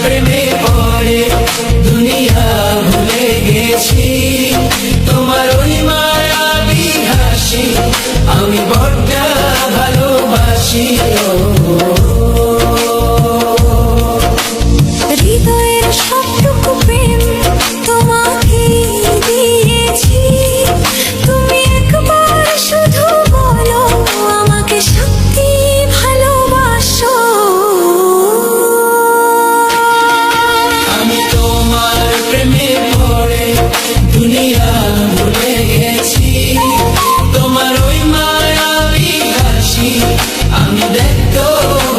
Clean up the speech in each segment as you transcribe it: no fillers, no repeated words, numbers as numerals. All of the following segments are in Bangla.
প্রেমে পড়ে দুনিয়া ভুলে গেছি, তোমার ওই মায়াবী হাসি আমি বড্ড ভালোবাসি। হৃদয়ের সবটুকু প্রেম তোমাকে দিয়েছি, তুমি একবার শুধু বলো আমাকে সত্যি ভালোবাসো। আমি তোমার প্রেমে পড়ে দুনিয়া ভুলে গেছি, তোমার ওই মায়াবী হাসি আমি দেখতো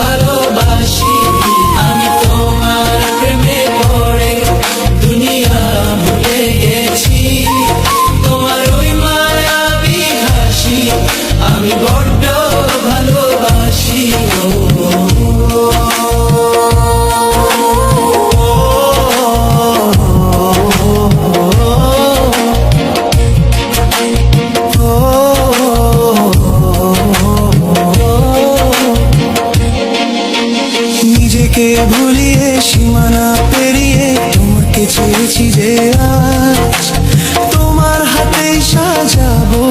ভালোবাসি। আমি তোমার প্রেমে পড়ে দুনিয়া ভুলে গেছি, তোমার ওই মায়াবী হাসি আমি বড্ড ভালোবাসি। নিজেকে ভুলিয়ে সীমানা পেরিয়ে তোমাকে চেয়েছি যে আজ তোমার হাতেই সাজাবো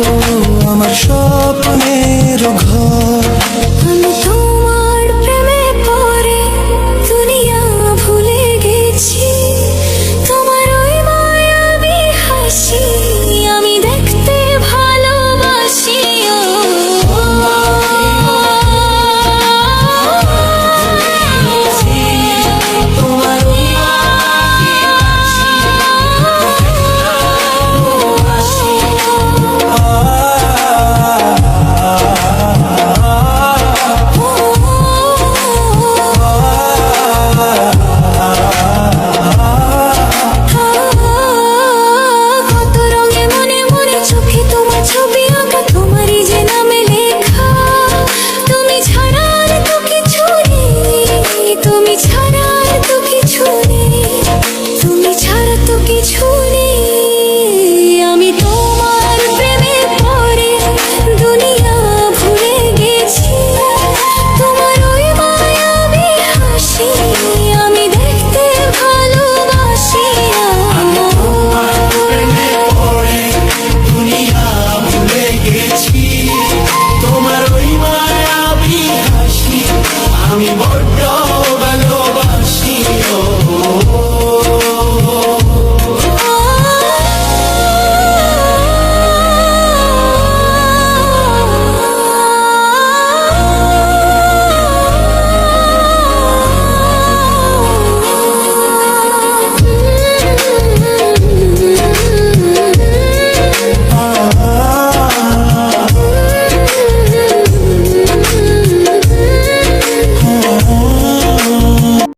আমার স্বপ্নের ঘর।